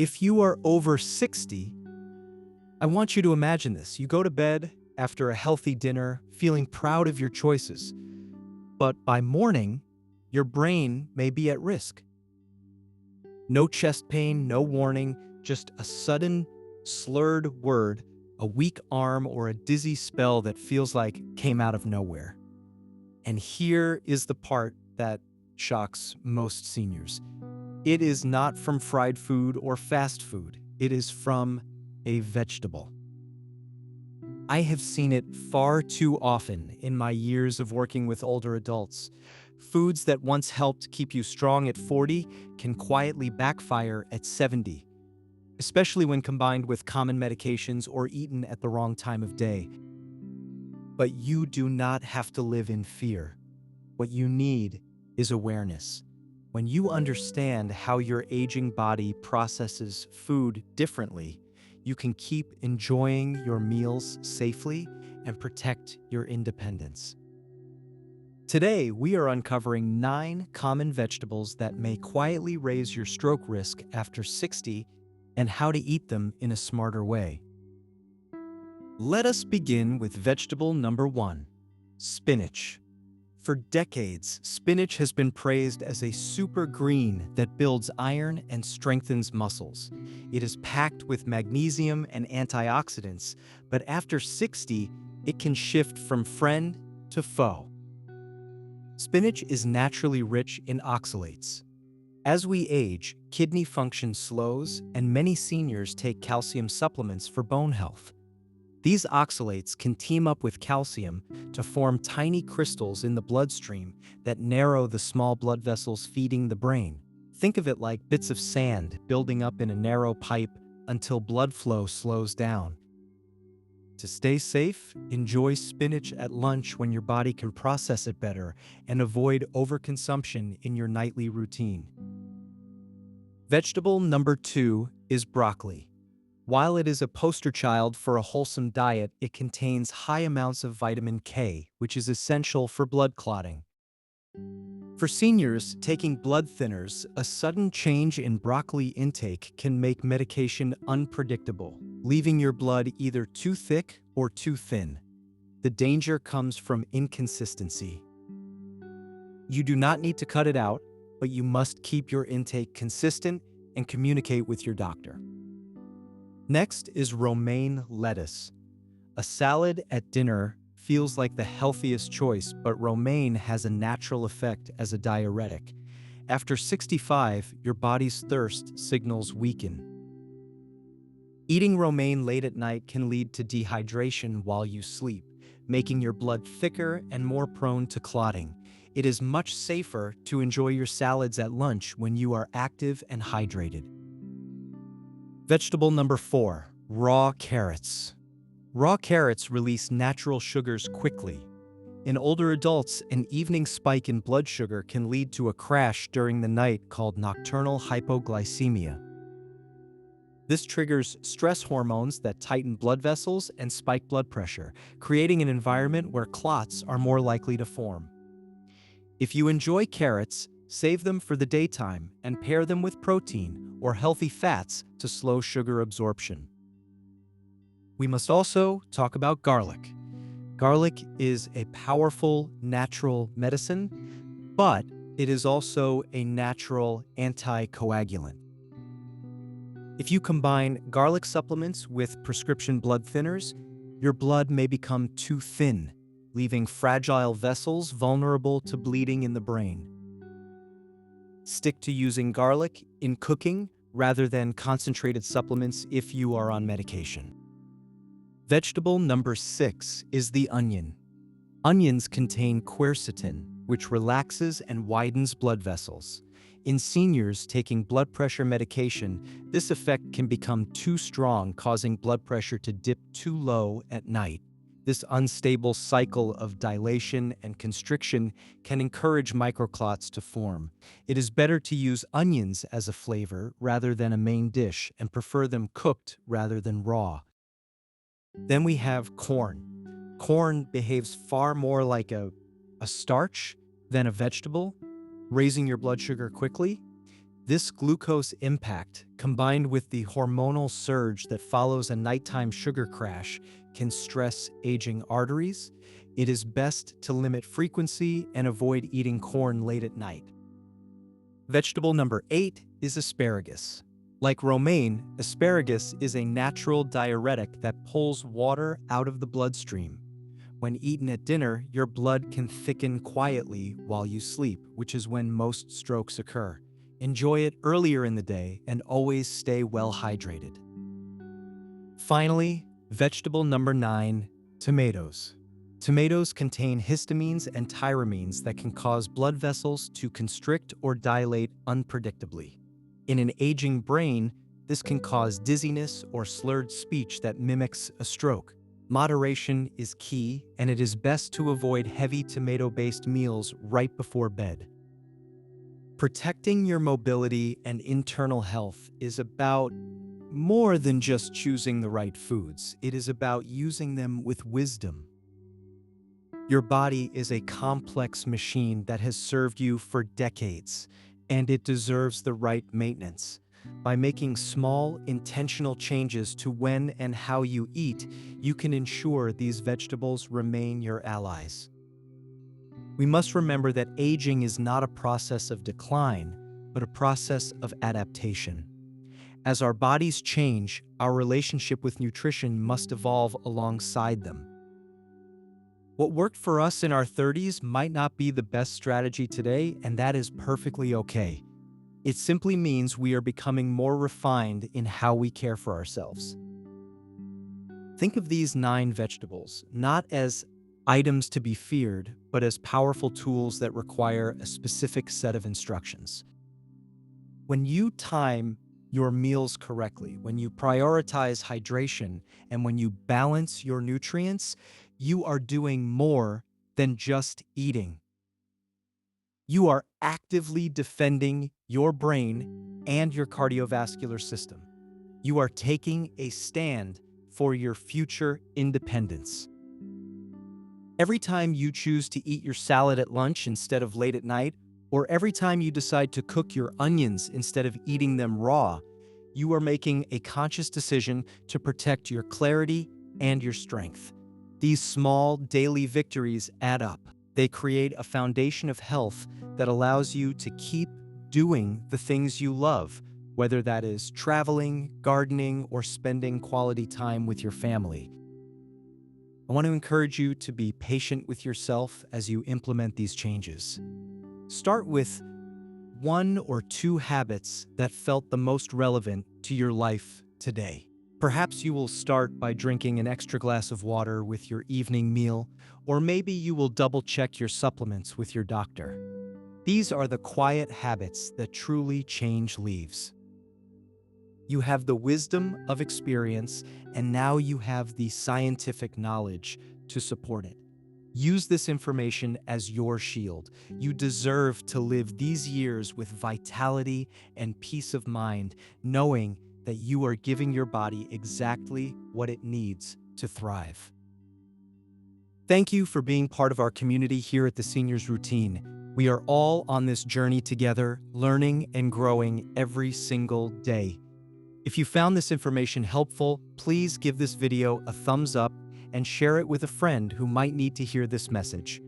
If you are over 60, I want you to imagine this. You go to bed after a healthy dinner, feeling proud of your choices. But by morning, your brain may be at risk. No chest pain, no warning, just a sudden, slurred word, a weak arm, or a dizzy spell that feels like came out of nowhere. And here is the part that shocks most seniors. It is not from fried food or fast food. It is from a vegetable. I have seen it far too often in my years of working with older adults. Foods that once helped keep you strong at 40 can quietly backfire at 70, especially when combined with common medications or eaten at the wrong time of day. But you do not have to live in fear. What you need is awareness. When you understand how your aging body processes food differently, you can keep enjoying your meals safely and protect your independence. Today, we are uncovering 9 common vegetables that may quietly raise your stroke risk after 60 and how to eat them in a smarter way. Let us begin with vegetable number 1, spinach. For decades, spinach has been praised as a super green that builds iron and strengthens muscles. It is packed with magnesium and antioxidants, but after 60, it can shift from friend to foe. Spinach is naturally rich in oxalates. As we age, kidney function slows, and many seniors take calcium supplements for bone health. These oxalates can team up with calcium to form tiny crystals in the bloodstream that narrow the small blood vessels feeding the brain. Think of it like bits of sand building up in a narrow pipe until blood flow slows down. To stay safe, enjoy spinach at lunch when your body can process it better and avoid overconsumption in your nightly routine. Vegetable number 2 is broccoli. While it is a poster child for a wholesome diet, it contains high amounts of vitamin K, which is essential for blood clotting. For seniors taking blood thinners, a sudden change in broccoli intake can make medication unpredictable, leaving your blood either too thick or too thin. The danger comes from inconsistency. You do not need to cut it out, but you must keep your intake consistent and communicate with your doctor. Next is romaine lettuce. A salad at dinner feels like the healthiest choice, but romaine has a natural effect as a diuretic. After 65, your body's thirst signals weaken. Eating romaine late at night can lead to dehydration while you sleep, making your blood thicker and more prone to clotting. It is much safer to enjoy your salads at lunch when you are active and hydrated. Vegetable number 4, raw carrots. Raw carrots release natural sugars quickly. In older adults, an evening spike in blood sugar can lead to a crash during the night called nocturnal hypoglycemia. This triggers stress hormones that tighten blood vessels and spike blood pressure, creating an environment where clots are more likely to form. If you enjoy carrots, save them for the daytime and pair them with protein or healthy fats to slow sugar absorption. We must also talk about garlic. Garlic is a powerful natural medicine, but it is also a natural anticoagulant. If you combine garlic supplements with prescription blood thinners, your blood may become too thin, leaving fragile vessels vulnerable to bleeding in the brain. Stick to using garlic in cooking rather than concentrated supplements if you are on medication. Vegetable number 6 is the onion. Onions contain quercetin, which relaxes and widens blood vessels. In seniors taking blood pressure medication, this effect can become too strong, causing blood pressure to dip too low at night. This unstable cycle of dilation and constriction can encourage microclots to form. It is better to use onions as a flavor rather than a main dish and prefer them cooked rather than raw. Then we have corn. Corn behaves far more like a starch than a vegetable, raising your blood sugar quickly. This glucose impact, combined with the hormonal surge that follows a nighttime sugar crash, can stress aging arteries. It is best to limit frequency and avoid eating corn late at night. Vegetable number 8 is asparagus. Like romaine, asparagus is a natural diuretic that pulls water out of the bloodstream. When eaten at dinner, your blood can thicken quietly while you sleep, which is when most strokes occur. Enjoy it earlier in the day and always stay well hydrated. Finally, vegetable number 9, tomatoes. Tomatoes contain histamines and tyramines that can cause blood vessels to constrict or dilate unpredictably. In an aging brain, this can cause dizziness or slurred speech that mimics a stroke. Moderation is key, and it is best to avoid heavy tomato-based meals right before bed. Protecting your mobility and internal health is about more than just choosing the right foods. It is about using them with wisdom. Your body is a complex machine that has served you for decades, and it deserves the right maintenance. By making small, intentional changes to when and how you eat, you can ensure these vegetables remain your allies. We must remember that aging is not a process of decline, but a process of adaptation. As our bodies change, our relationship with nutrition must evolve alongside them. What worked for us in our 30s might not be the best strategy today, and that is perfectly okay. It simply means we are becoming more refined in how we care for ourselves. Think of these 9 vegetables not as items to be feared, but as powerful tools that require a specific set of instructions. When you time your meals correctly, when you prioritize hydration, and when you balance your nutrients, you are doing more than just eating. You are actively defending your brain and your cardiovascular system. You are taking a stand for your future independence. Every time you choose to eat your salad at lunch instead of late at night, or every time you decide to cook your onions instead of eating them raw, you are making a conscious decision to protect your clarity and your strength. These small daily victories add up. They create a foundation of health that allows you to keep doing the things you love, whether that is traveling, gardening, or spending quality time with your family. I want to encourage you to be patient with yourself as you implement these changes. Start with 1 or 2 habits that felt the most relevant to your life today. Perhaps you will start by drinking an extra glass of water with your evening meal, or maybe you will double-check your supplements with your doctor. These are the quiet habits that truly change lives. You have the wisdom of experience, and now you have the scientific knowledge to support it. Use this information as your shield. You deserve to live these years with vitality and peace of mind, knowing that you are giving your body exactly what it needs to thrive. Thank you for being part of our community here at the Seniors Routine. We are all on this journey together, learning and growing every single day. If you found this information helpful, please give this video a thumbs up and share it with a friend who might need to hear this message.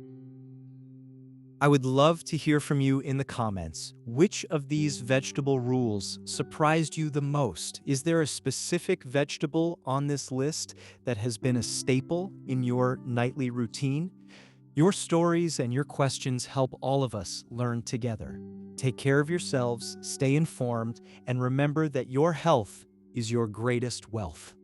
I would love to hear from you in the comments. Which of these vegetable rules surprised you the most? Is there a specific vegetable on this list that has been a staple in your nightly routine? Your stories and your questions help all of us learn together. Take care of yourselves, stay informed, and remember that your health is your greatest wealth.